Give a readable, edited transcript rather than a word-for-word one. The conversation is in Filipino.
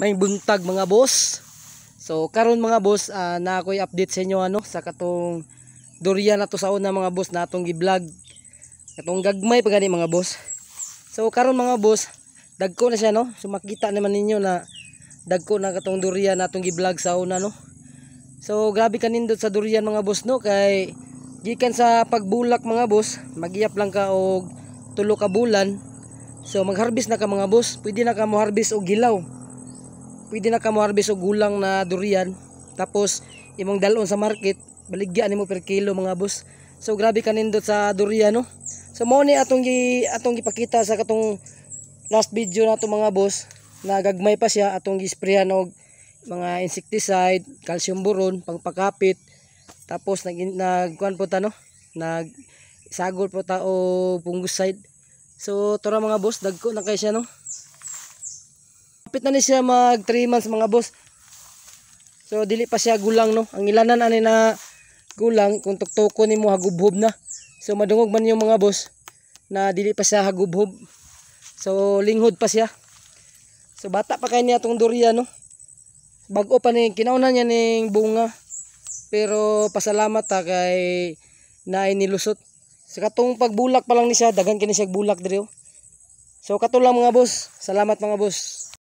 May buntag mga boss. So karon mga boss, na ako'y update sa inyo sa katong durian na to sa una mga boss na atong gi-vlog. Katong gagmay pa gani mga boss. So karon mga boss, dagko na siya So makita naman ninyo na dagko na katong durian na atong gi-vlog sa una So grabe kanindot sa durian mga boss kay gikan sa pagbulak mga boss, magiyap lang ka og 3 ka bulan. So mag-harvest na ka mga boss, pwede na ka mo harvest og gilaw. Pwede na ka mo harvest og gulang na durian. Tapos imong dalon sa market, baligya nimo per kilo mga boss. So grabe kanindot sa durian So mao ni atong gipakita sa katong last video nato mga boss, na gagmay pa siya atong gi-sprayan og mga insecticide, calcium boron pangpakapit. Tapos nagkuan po ta nagsagol po ta og fungicide. So tora mga boss, dagko na kay siya Kapit na ni siya mag 3 months mga boss. So dili pa siya gulang Ang ilanan ani na gulang kung tuktuko nimo hagubhob na. So madungog man yung mga boss na dili pa siya hagubhob. So linghod pa siya. So bata pa kay niya tong durian Bag-o pa ni kinauna niya ning bunga. Pero pasalamat kay naay nilusot. Sa katong pagbulak pa lang ni siya, daghan kini siya bulak diri So kato lang mga boss. Salamat mga boss.